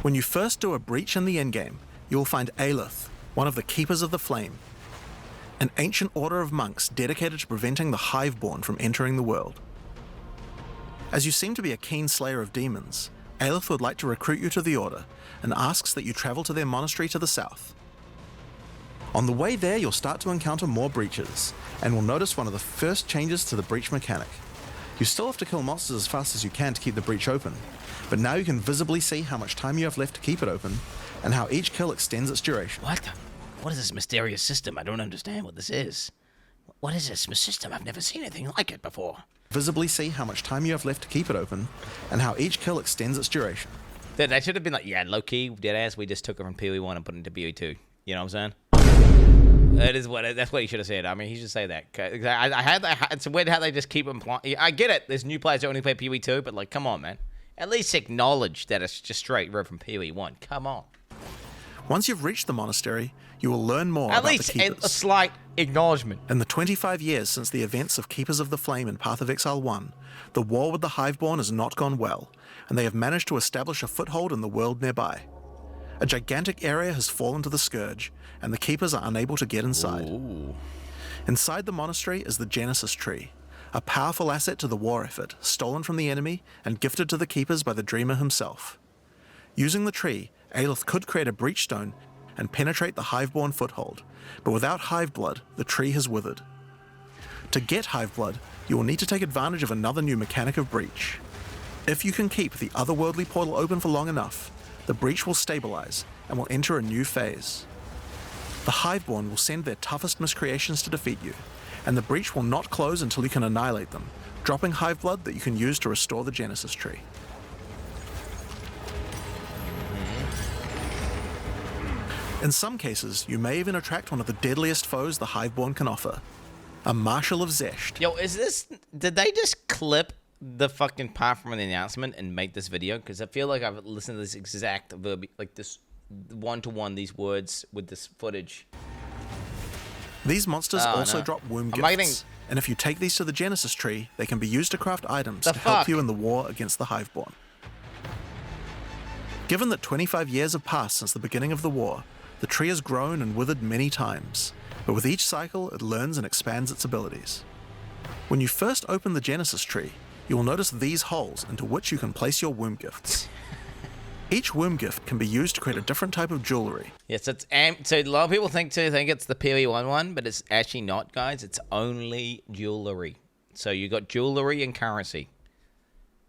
When you first do a breach in the endgame, you will find Aelith, one of the Keepers of the Flame, an ancient order of monks dedicated to preventing the Hiveborn from entering the world. As you seem to be a keen slayer of demons, Aelith would like to recruit you to the order and asks that you travel to their monastery to the south. On the way there, you'll start to encounter more breaches, and will notice one of the first changes to the breach mechanic. You still have to kill monsters as fast as you can to keep the breach open, but now you can visibly see how much time you have left to keep it open, and how each kill extends its duration. What is this mysterious system? I don't understand what this is. What is this system? I've never seen anything like it before. Visibly see how much time you have left to keep it open, and how each kill extends its duration. They should have been like, yeah, low-key, deadass, we just took it from PoE1 and put it into PoE2. You know what I'm saying? That's what he should have said. I mean, he should say that. It's weird how they just keep implying. I get it. There's new players that only play PoE2, but like, come on, man. At least acknowledge that it's just straight right from PoE1. Come on. Once you've reached the monastery, you will learn more about the Keepers. At least a slight acknowledgement. In the 25 years since the events of Keepers of the Flame in Path of Exile 1, the war with the Hiveborn has not gone well, and they have managed to establish a foothold in the world nearby. A gigantic area has fallen to the Scourge, and the Keepers are unable to get inside. Ooh. Inside the monastery is the Genesis Tree, a powerful asset to the war effort, stolen from the enemy and gifted to the Keepers by the Dreamer himself. Using the tree, Aelith could create a breach stone and penetrate the Hiveborn foothold, but without Hive Blood, the tree has withered. To get Hive Blood, you will need to take advantage of another new mechanic of breach. If you can keep the otherworldly portal open for long enough, the breach will stabilize and will enter a new phase. The Hiveborn will send their toughest miscreations to defeat you, and the breach will not close until you can annihilate them, dropping Hive Blood that you can use to restore the Genesis Tree. In some cases, you may even attract one of the deadliest foes the Hiveborn can offer, a Marshal of Zesht. Yo, did they just clip the fucking part from the announcement and make this video? Because I feel like I've listened to this exact verb, like this one-to-one, these words with this footage. These monsters also drop womb gifts, getting... and if you take these to the Genesis Tree, they can be used to craft items to fuck? help you in the war against the Hiveborn. Given that 25 years have passed since the beginning of the war, the tree has grown and withered many times, but with each cycle it learns and expands its abilities. When you first open the Genesis Tree, you will notice these holes into which you can place your womb gifts. Each womb gift can be used to create a different type of jewelry. Yes, so a lot of people think it's the PoE1 one, but it's actually not, guys. It's only jewelry. So you got jewelry and currency,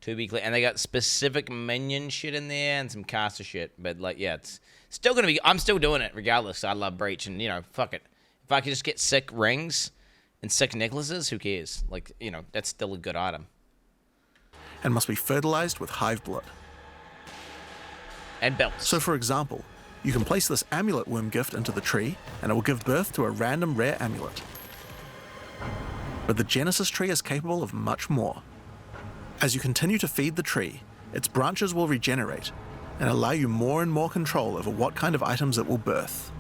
to be clear, and they got specific minion shit in there and some caster shit. But like, yeah, it's still gonna be. I'm still doing it regardless. I love breach, and you know, fuck it. If I could just get sick rings and sick necklaces, who cares? Like, you know, that's still a good item. And must be fertilized with Hive Blood. And belts. So for example, you can place this amulet womb gift into the tree, and it will give birth to a random rare amulet. But the Genesis Tree is capable of much more. As you continue to feed the tree, its branches will regenerate, and allow you more and more control over what kind of items it will birth.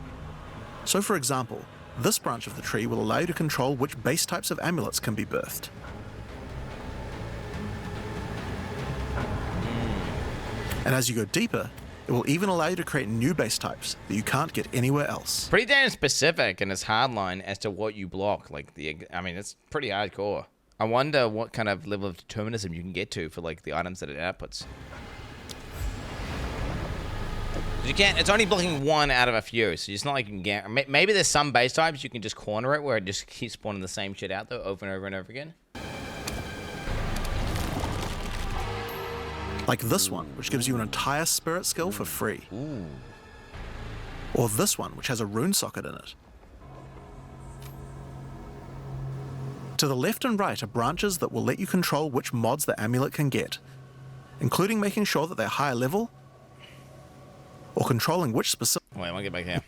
So for example, this branch of the tree will allow you to control which base types of amulets can be birthed. And as you go deeper, it will even allow you to create new base types that you can't get anywhere else. Pretty damn specific in its hardline as to what you block. Like I mean, it's pretty hardcore. I wonder what kind of level of determinism you can get to for like the items that it outputs. You can't. It's only blocking one out of a few, so it's not like you can get. Maybe there's some base types you can just corner it where it just keeps spawning the same shit out there over and over and over again. Like this one, which gives you an entire spirit skill for free. Ooh. Or this one, which has a rune socket in it. To the left and right are branches that will let you control which mods the amulet can get, including making sure that they're higher level, or controlling which specific... Wait, I want to get back here.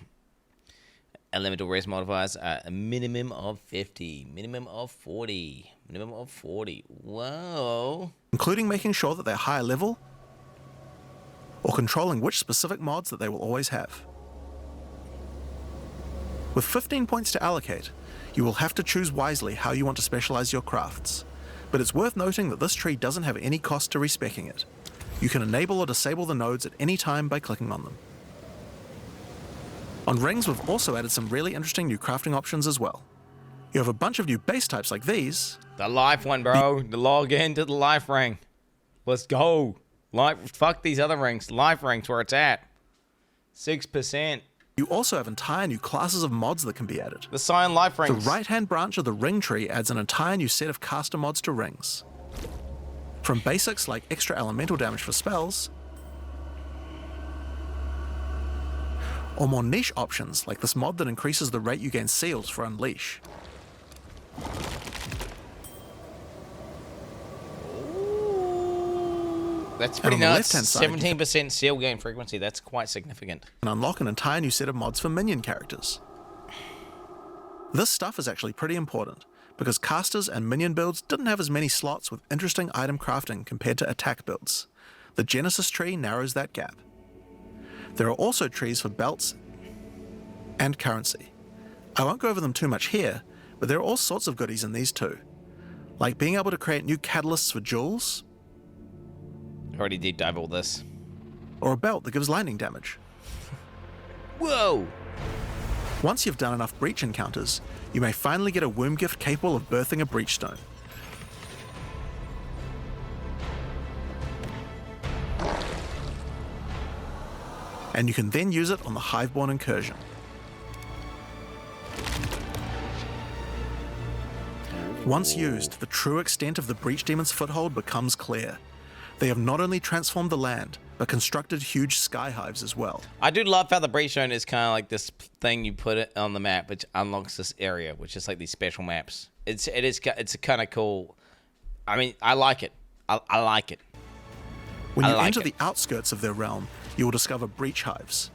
Elemental race modifiers are a minimum of 50, minimum of 40, minimum of 40. Whoa. Including making sure that they're higher level, or controlling which specific mods that they will always have. With 15 points to allocate, you will have to choose wisely how you want to specialize your crafts, but it's worth noting that this tree doesn't have any cost to respecking it. You can enable or disable the nodes at any time by clicking on them. On rings, we've also added some really interesting new crafting options as well. You have a bunch of new base types like these. The life one, bro. The log into the life ring. Let's go. Fuck these other rings. Life rings where it's at. 6%. You also have entire new classes of mods that can be added. The Cyan life The rings. right-hand branch of the ring tree adds an entire new set of caster mods to rings. From basics like extra elemental damage for spells, or more niche options like this mod that increases the rate you gain seals for Unleash. That's pretty And on the nuts. left-hand side, you 17% seal gain frequency. That's quite significant. And unlock an entire new set of mods for minion characters. This stuff is actually pretty important, because casters and minion builds didn't have as many slots with interesting item crafting compared to attack builds. The Genesis tree narrows that gap. There are also trees for belts and currency. I won't go over them too much here, but there are all sorts of goodies in these too, like being able to create new catalysts for jewels, Already deep dive all this. or a belt that gives lightning damage. Whoa! Once you've done enough breach encounters, you may finally get a womb gift capable of birthing a breach stone. And you can then use it on the Hiveborn incursion. Once used, the true extent of the Breach Demon's foothold becomes clear. They have not only transformed the land, but constructed huge sky hives as well. I do love how the breach zone is kind of like this thing you put it on the map, which unlocks this area, which is like these special maps. It's kind of cool. I mean, I like it. I like it. When you I like enter it. the outskirts of their realm, you will discover breach hives.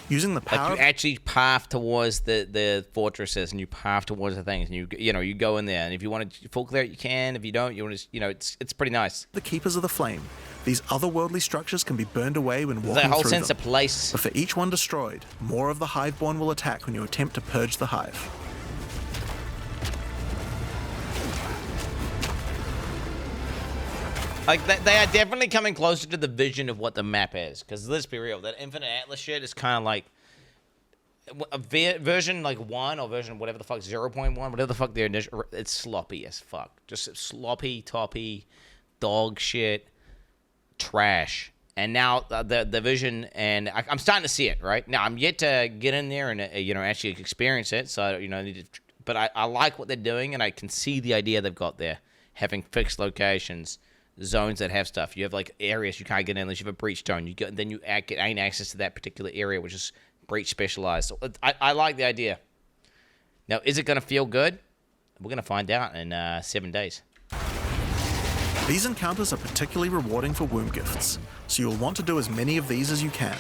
Using the power Like you actually path towards the fortresses, and you path towards the things, and you go in there, and if you want to full clear it, you can. If you don't, you want to, it's pretty nice. the Keepers of the Flame, these otherworldly structures can be burned away when walking That whole through sense them. of place. But for each one destroyed, more of the Hiveborn will attack when you attempt to purge the hive. Like they are definitely coming closer to the vision of what the map is. Because let's be real, that Infinite Atlas shit is kind of like a version like 1 or version whatever the fuck 0.1, whatever the fuck their initial. It's sloppy as fuck, just sloppy, toppy, dog shit, trash. And now the vision, and I'm starting to see it right now. I'm yet to get in there and actually experience it. So I need to, but I like what they're doing, and I can see the idea they've got there, having fixed locations. Zones that have stuff. You have like areas you can't get in unless you have a breach zone. Then you gain access to that particular area, which is breach specialized. So I like the idea. Now, is it going to feel good? We're going to find out in 7 days. These encounters are particularly rewarding for womb gifts, so you'll want to do as many of these as you can.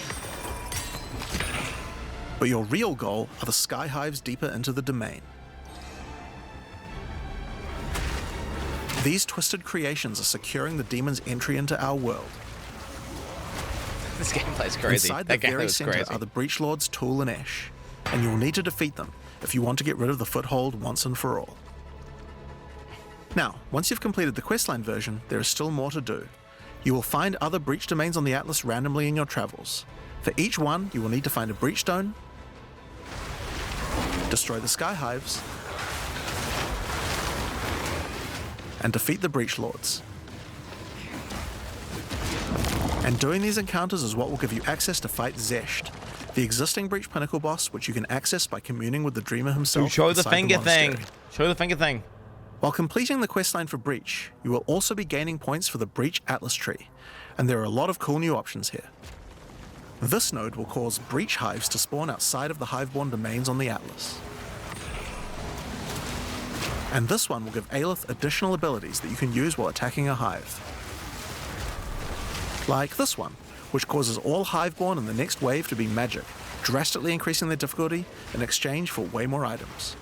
But your real goal are the sky hives deeper into the domain. These twisted creations are securing the demon's entry into our world. This gameplay's crazy. Inside the That game very was center crazy. are the Breach Lords Tool and Ash, and you will need to defeat them if you want to get rid of the foothold once and for all. Now, once you've completed the questline version, there is still more to do. You will find other breach domains on the Atlas randomly in your travels. For each one, you will need to find a breach stone, destroy the sky hives, and defeat the Breach Lords. And doing these encounters is what will give you access to fight Zesht, the existing Breach Pinnacle boss, which you can access by communing with the Dreamer himself. Show the inside finger monastery. thing. Show the finger thing. While completing the questline for Breach, you will also be gaining points for the Breach Atlas tree, and there are a lot of cool new options here. This node will cause Breach hives to spawn outside of the Hiveborn domains on the Atlas. And this one will give Aelith additional abilities that you can use while attacking a hive. Like this one, which causes all Hiveborn in the next wave to be magic, drastically increasing their difficulty in exchange for way more items.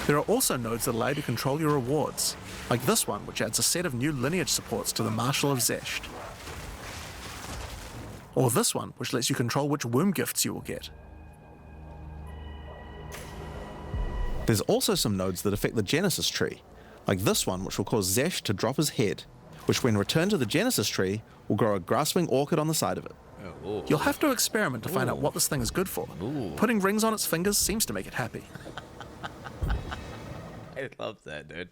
There are also nodes that allow you to control your rewards, like this one, which adds a set of new lineage supports to the Marshal of Zesht. Or this one, which lets you control which womb gifts you will get. There's also some nodes that affect the Genesis tree, like this one, which will cause Zesht to drop his head, which when returned to the Genesis tree, will grow a grasping orchid on the side of it. Ooh. You'll have to experiment to find out what this thing is good for. Ooh. Putting rings on its fingers seems to make it happy. I love that, dude.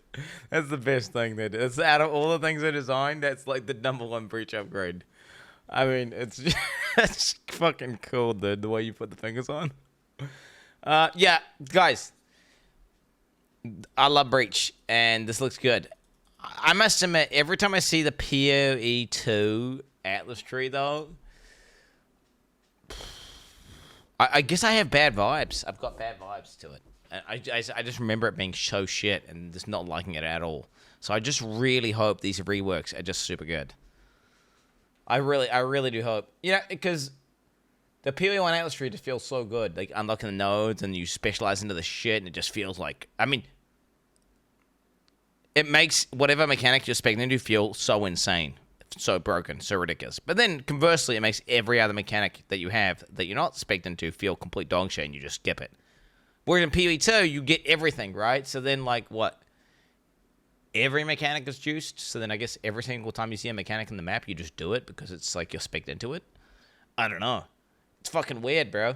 That's the best thing, dude. It's out of all the things I designed, that's like the #1 breach upgrade. I mean, it's just, it's fucking cool, dude, the way you put the fingers on. Yeah, guys, I love breach, and this looks good. I must admit, every time I see the PoE2 Atlas tree, though, I guess I have bad vibes. I've got bad vibes to it. And I just remember it being so shit and just not liking it at all. So I just really hope these reworks are just super good. I really do hope. Yeah, because the PoE1 Atlas tree just feels so good. Like, unlocking the nodes and you specialize into the shit and it just feels like... I mean, it makes whatever mechanic you're expecting into feel so insane. So broken, so ridiculous. But then, conversely, it makes every other mechanic that you have that you're not expecting to feel complete dog shit and you just skip it. Whereas in PoE2, you get everything, right? So then, like, what? Every mechanic is juiced? So then I guess every single time you see a mechanic in the map, you just do it because it's like you're spec'd into it? I don't know. It's fucking weird, bro.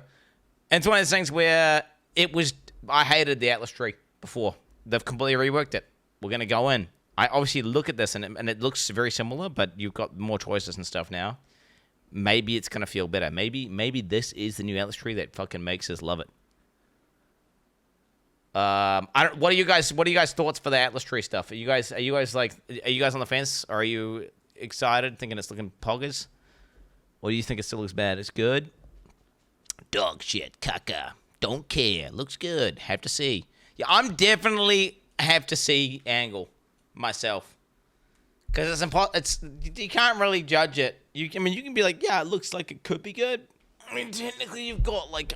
And it's one of those things where it was... I hated the Atlas tree before. They've completely reworked it. We're going to go in. I obviously look at this, and it looks very similar, but you've got more choices and stuff now. Maybe it's going to feel better. Maybe this is the new Atlas tree that fucking makes us love it. What are you guys' thoughts for the Atlas tree stuff? Are you guys on the fence? Or are you excited, thinking it's looking poggers? Or do you think it still looks bad? It's good. Dog shit, caca. Don't care. Looks good. Have to see. Yeah, I'm definitely have to see angle myself, because it's you can't really judge it. You can be like, yeah, it looks like it could be good. I mean, technically, you've got like,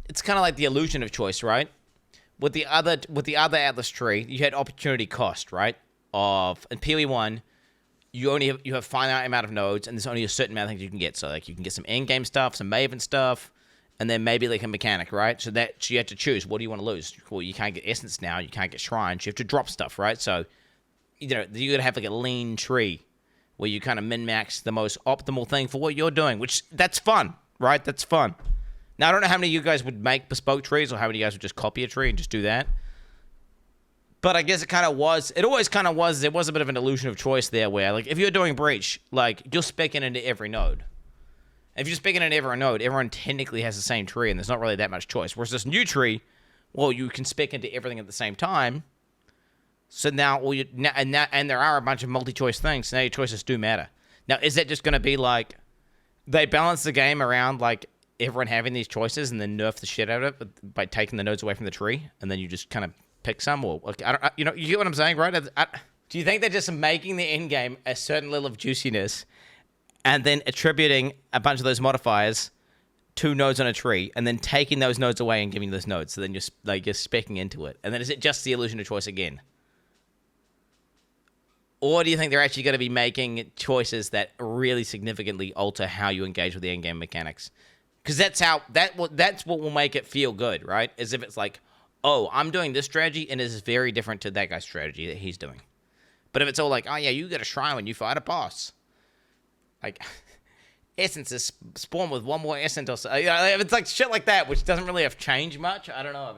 it's kind of like the illusion of choice, right? With the other Atlas tree, you had opportunity cost, right? In PoE1, you have finite amount of nodes, and there's only a certain amount of things you can get. So like you can get some endgame stuff, some Maven stuff, and then maybe like a mechanic, right? So you have to choose. What do you want to lose? Well, you can't get essence now. You can't get shrines. You have to drop stuff, right? So you gotta have like a lean tree where you kind of min-max the most optimal thing for what you're doing, which that's fun, right? That's fun. Now, I don't know how many of you guys would make bespoke trees or how many of you guys would just copy a tree and just do that. But I guess it always kind of was, there was a bit of an illusion of choice there where, like, if you're doing breach, like, you're specking into every node. If you're specking into every node, everyone technically has the same tree and there's not really that much choice. Whereas this new tree, well, you can spec into everything at the same time. So now, and there are a bunch of multi-choice things, so now your choices do matter. Now, is that just going to be like, they balance the game around, like, everyone having these choices and then nerf the shit out of it by taking the nodes away from the tree, and then you just kind of pick some? Or like, you get what I'm saying, right? Do you think they're just making the end game a certain level of juiciness, and then attributing a bunch of those modifiers to nodes on a tree, and then taking those nodes away and giving you those nodes? So then you're specking into it, and then is it just the illusion of choice again? Or do you think they're actually going to be making choices that really significantly alter how you engage with the end game mechanics? Because that's what will make it feel good, right? As if it's like, oh, I'm doing this strategy, and it's very different to that guy's strategy that he's doing. But if it's all like, oh yeah, you get a shrine when you fight a boss, like essences spawn with one more essence or so. If it's like shit like that, which doesn't really have changed much, I don't know.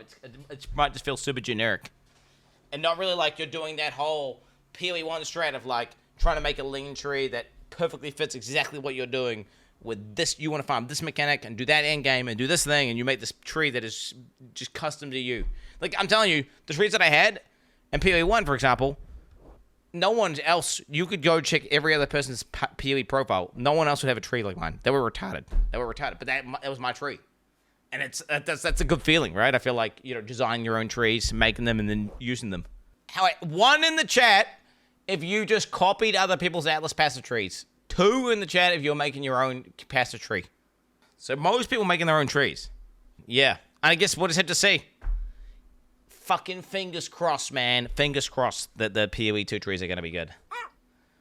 It might just feel super generic, and not really like you're doing that whole PoE1 strat of like trying to make a lean tree that perfectly fits exactly what you're doing. With this, you want to farm this mechanic and do that end game and do this thing, and you make this tree that is just custom to you. Like, I'm telling you, the trees that I had in PoE1, for example, no one else, you could go check every other person's PoE profile. No one else would have a tree like mine. They were retarded. But that was my tree. And that's a good feeling, right? I feel like, designing your own trees, making them, and then using them. One in the chat if you just copied other people's Atlas passive trees. 2 in the chat if you're making your own passive tree. So most people making their own trees. Yeah. I guess we'll just have to see. Fucking fingers crossed, man. Fingers crossed that the PoE2 trees are going to be good.